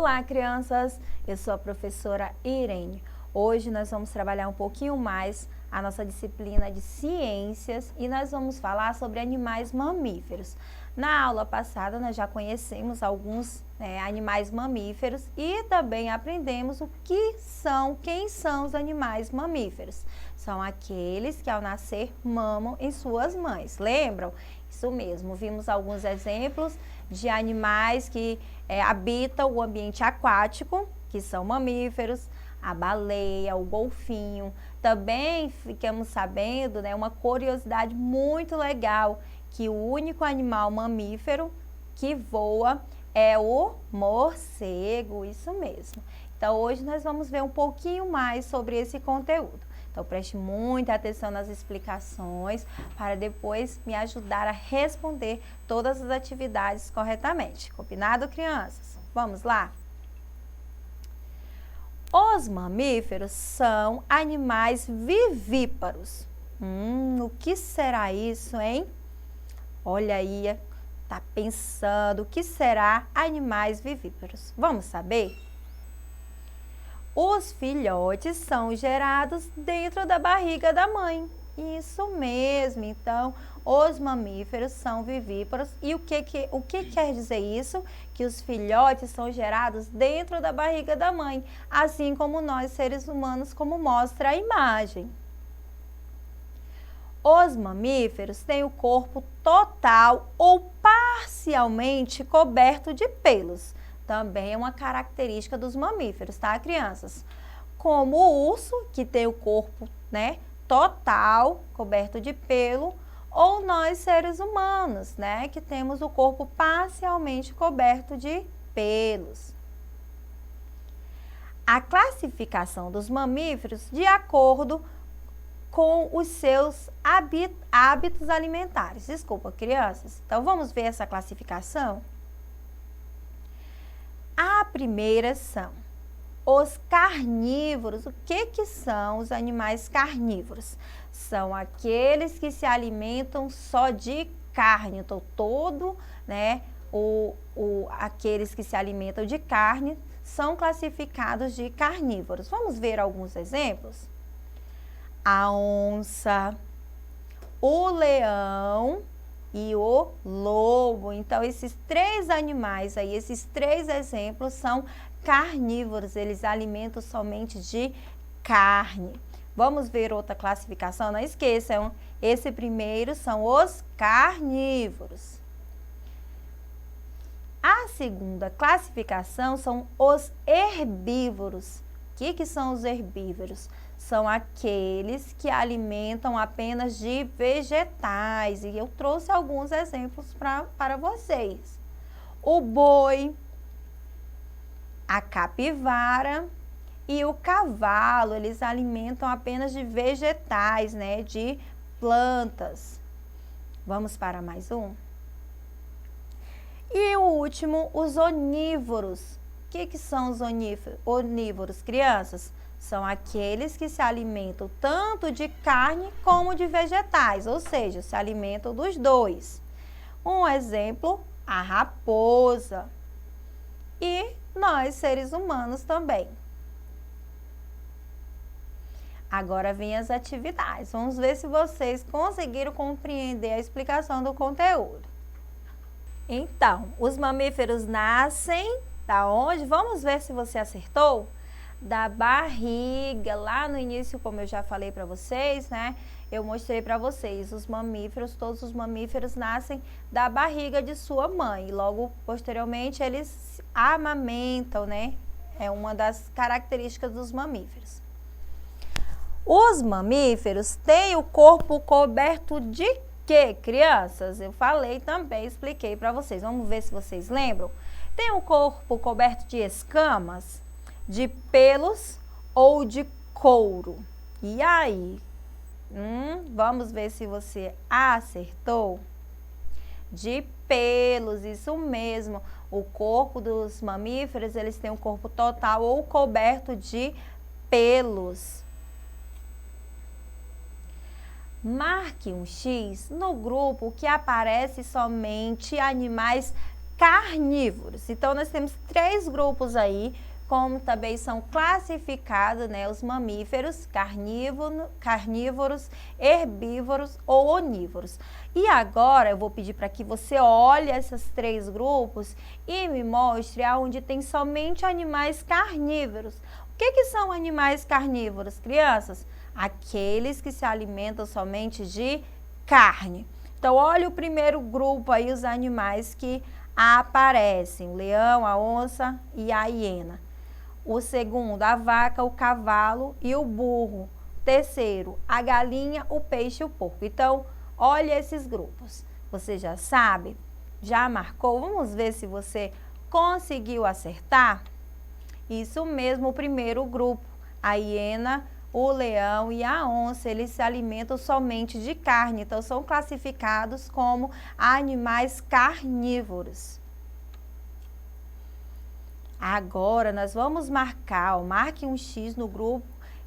Olá, crianças! Eu sou a professora Irene. Hoje nós vamos trabalhar um pouquinho mais a nossa disciplina de ciências e nós vamos falar sobre animais mamíferos. Na aula passada nós já conhecemos alguns animais mamíferos e também aprendemos quem são os animais mamíferos. São aqueles que ao nascer mamam em suas mães, lembram? Isso mesmo, vimos alguns exemplos de animais que habitam o ambiente aquático, que são mamíferos, a baleia, o golfinho. Também ficamos sabendo, uma curiosidade muito legal, que o único animal mamífero que voa é o morcego, isso mesmo. Então hoje nós vamos ver um pouquinho mais sobre esse conteúdo. Então preste muita atenção nas explicações para depois me ajudar a responder todas as atividades corretamente. Combinado, crianças? Vamos lá? Os mamíferos são animais vivíparos. O que será isso, hein? Olha aí, tá pensando, o que será animais vivíparos? Vamos saber? Os filhotes são gerados dentro da barriga da mãe. Isso mesmo, então os mamíferos são vivíparos. E o que quer dizer isso? Que os filhotes são gerados dentro da barriga da mãe, assim como nós seres humanos, como mostra a imagem. Os mamíferos têm o corpo total ou parcialmente coberto de pelos. Também é uma característica dos mamíferos, tá, crianças? Como o urso, que tem o corpo, total, coberto de pelo, ou nós, seres humanos, que temos o corpo parcialmente coberto de pelos. A classificação dos mamíferos de acordo com os seus hábitos alimentares. Desculpa, crianças. Então, vamos ver essa classificação? A primeira são os carnívoros. O que são os animais carnívoros? São aqueles que se alimentam só de carne. Então, aqueles que se alimentam de carne são classificados de carnívoros. Vamos ver alguns exemplos? A onça, o leão e o lobo. Então, esses três animais aí, esses três exemplos são carnívoros, eles alimentam somente de carne. Vamos ver outra classificação? Não esqueçam, esse primeiro são os carnívoros. A segunda classificação são os herbívoros. O que são os herbívoros? São aqueles que alimentam apenas de vegetais. E eu trouxe alguns exemplos para vocês. O boi, a capivara e o cavalo, eles alimentam apenas de vegetais, de plantas. Vamos para mais um? E o último, os onívoros. O que são os onívoros, crianças? São aqueles que se alimentam tanto de carne como de vegetais, ou seja, se alimentam dos dois. Um exemplo, a raposa. E nós, seres humanos, também. Agora vem as atividades. Vamos ver se vocês conseguiram compreender a explicação do conteúdo. Então, os mamíferos nascem da onde? Vamos ver se você acertou? Da barriga. Lá no início, como eu já falei para vocês, eu mostrei para vocês, os mamíferos, todos os mamíferos nascem da barriga de sua mãe. E logo, posteriormente, eles amamentam, É uma das características dos mamíferos. Os mamíferos têm o corpo coberto de quê, crianças? Eu falei também, expliquei para vocês. Vamos ver se vocês lembram. Tem o corpo coberto de escamas, de pelos ou de couro? E aí? Vamos ver se você acertou. De pelos, isso mesmo. O corpo dos mamíferos, eles têm um corpo total ou coberto de pelos. Marque um X no grupo que aparece somente animais carnívoros. Então, nós temos 3 grupos aí, como também são classificados, né, os mamíferos, carnívoros, herbívoros ou onívoros. E agora eu vou pedir para que você olhe esses 3 grupos e me mostre aonde tem somente animais carnívoros. O que são animais carnívoros, crianças? Aqueles que se alimentam somente de carne. Então, olha o primeiro grupo aí, os animais que aparecem, o leão, a onça e a hiena. O segundo, a vaca, o cavalo e o burro. Terceiro, a galinha, o peixe e o porco. Então, olha esses grupos. Você já sabe? Já marcou? Vamos ver se você conseguiu acertar? Isso mesmo, o primeiro grupo, a hiena, o leão e a onça, eles se alimentam somente de carne. Então, são classificados como animais carnívoros. Agora, nós vamos marque um X no grupo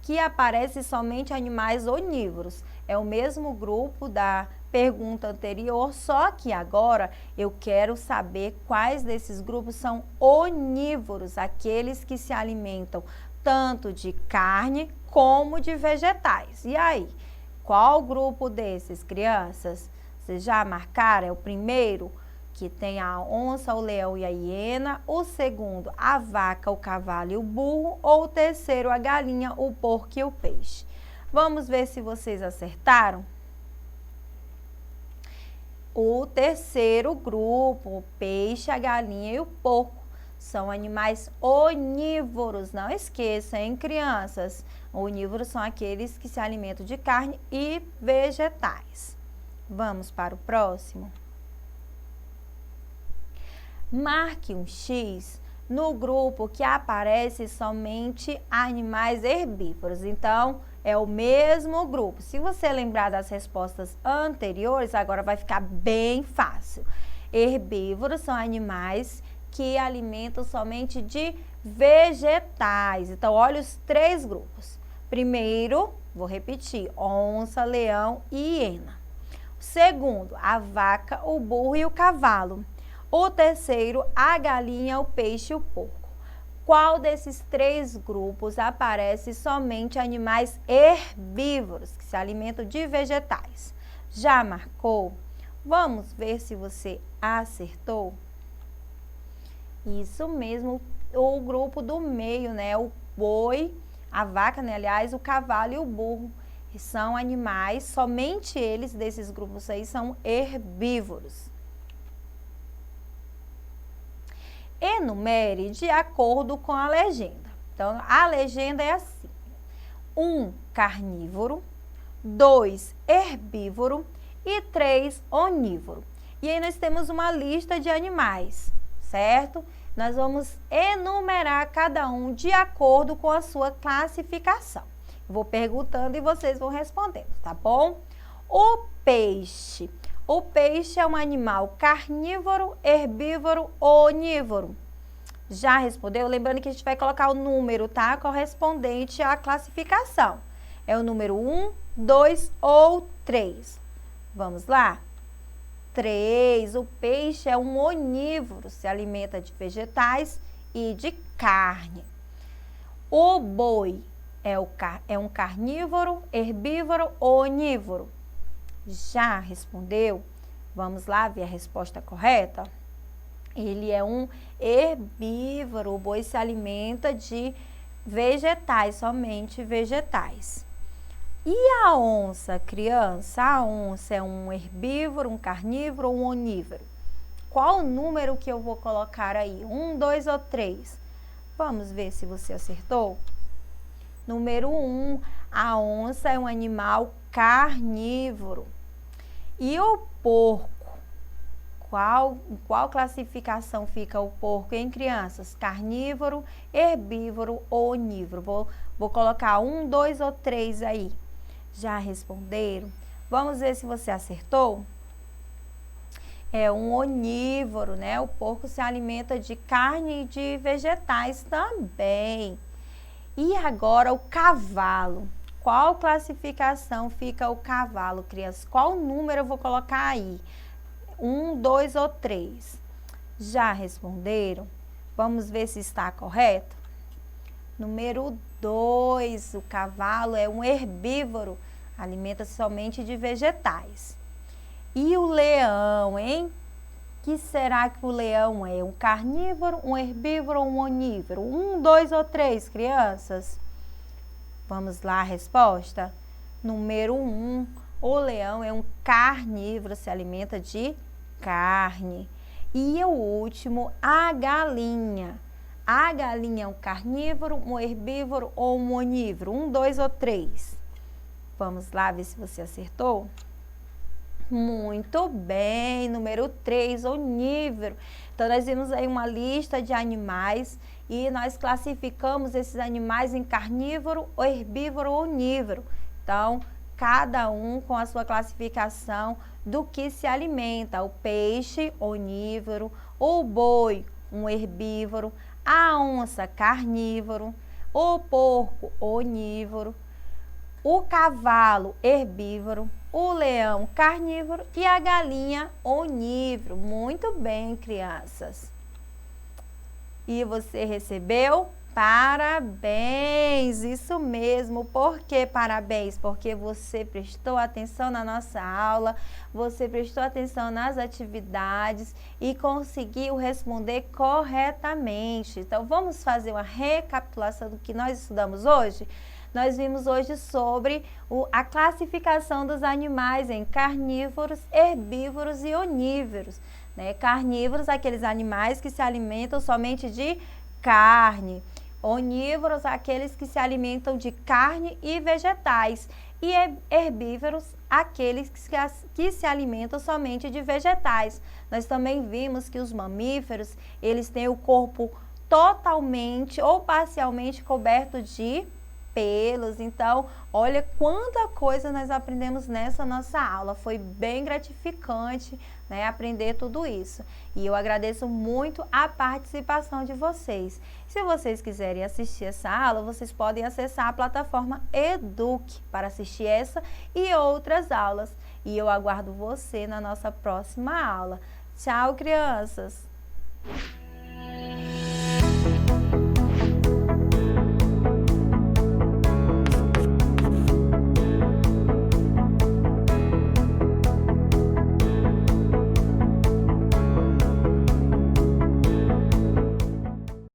que aparece somente animais onívoros. É o mesmo grupo da pergunta anterior, só que agora eu quero saber quais desses grupos são onívoros, aqueles que se alimentam tanto de carne como de vegetais. E aí, qual grupo desses, crianças? Vocês já marcaram? É o primeiro, que tem a onça, o leão e a hiena, o segundo, a vaca, o cavalo e o burro, ou o terceiro, a galinha, o porco e o peixe. Vamos ver se vocês acertaram? O terceiro grupo, o peixe, a galinha e o porco, são animais onívoros. Não esqueçam, hein, crianças? Onívoros são aqueles que se alimentam de carne e vegetais. Vamos para o próximo. Marque um X no grupo que aparece somente animais herbívoros. Então, é o mesmo grupo. Se você lembrar das respostas anteriores, agora vai ficar bem fácil. Herbívoros são animais que alimentam somente de vegetais. Então, olha os 3 grupos. Primeiro, vou repetir, onça, leão e hiena. Segundo, a vaca, o burro e o cavalo. O terceiro, a galinha, o peixe e o porco. Qual desses 3 grupos aparece somente animais herbívoros, que se alimentam de vegetais? Já marcou? Vamos ver se você acertou? Isso mesmo, o grupo do meio, né? O boi, a vaca, né? Aliás, o cavalo e o burro. São animais, somente eles desses grupos aí são herbívoros. Enumere de acordo com a legenda. Então, a legenda é assim: 1, carnívoro, 2, herbívoro e 3, onívoro. E aí nós temos uma lista de animais, certo? Nós vamos enumerar cada um de acordo com a sua classificação. Vou perguntando e vocês vão respondendo, tá bom? O peixe. O peixe é um animal carnívoro, herbívoro ou onívoro? Já respondeu? Lembrando que a gente vai colocar o número, tá? Correspondente à classificação. É o número 1, 2 ou 3. Vamos lá? 3. O peixe é um onívoro, se alimenta de vegetais e de carne. O boi é um carnívoro, herbívoro ou onívoro? Já respondeu? Vamos lá ver a resposta correta? Ele é um herbívoro. O boi se alimenta de vegetais, somente vegetais. E a onça, criança? A onça é um herbívoro, um carnívoro ou um onívoro? Qual o número que eu vou colocar aí? 1, 2 ou 3? Vamos ver se você acertou? Número 1, a onça é um animal carnívoro. E o porco? Qual classificação fica o porco, hein, crianças? Carnívoro, herbívoro ou onívoro? Vou colocar 1, 2 ou 3 aí. Já responderam? Vamos ver se você acertou? É um onívoro, né? O porco se alimenta de carne e de vegetais também. E agora o cavalo. Qual classificação fica o cavalo, crianças? Qual número eu vou colocar aí? 1, 2 ou 3? Já responderam? Vamos ver se está correto? Número 2, o cavalo é um herbívoro, alimenta-se somente de vegetais. E o leão, hein? Que será que o leão é? Um carnívoro, um herbívoro ou um onívoro? 1, 2 ou 3, crianças? Vamos lá, a resposta? Número 1, o leão é um carnívoro, se alimenta de carne. E o último, a galinha. A galinha é um carnívoro, um herbívoro ou um onívoro? 1, 2 ou 3? Vamos lá ver se você acertou? Muito bem, número 3, onívoro. Então, nós vimos aí uma lista de animais e nós classificamos esses animais em carnívoro, herbívoro ou onívoro. Então, cada um com a sua classificação do que se alimenta. O peixe, onívoro, o boi, um herbívoro, a onça, carnívoro, o porco, onívoro, o cavalo, herbívoro, o leão, carnívoro e a galinha, onívoro. Muito bem, crianças. E você recebeu? Parabéns! Isso mesmo. Por que parabéns? Porque você prestou atenção na nossa aula, você prestou atenção nas atividades e conseguiu responder corretamente. Então, vamos fazer uma recapitulação do que nós estudamos hoje? Nós vimos hoje sobre a classificação dos animais em carnívoros, herbívoros e onívoros. Né? Carnívoros, aqueles animais que se alimentam somente de carne. Onívoros, aqueles que se alimentam de carne e vegetais. E herbívoros, aqueles que se alimentam somente de vegetais. Nós também vimos que os mamíferos, eles têm o corpo totalmente ou parcialmente coberto de pelos. Então, olha quanta coisa nós aprendemos nessa nossa aula. Foi bem gratificante, né, aprender tudo isso. E eu agradeço muito a participação de vocês. Se vocês quiserem assistir essa aula, vocês podem acessar a plataforma Eduque para assistir essa e outras aulas. E eu aguardo você na nossa próxima aula. Tchau, crianças!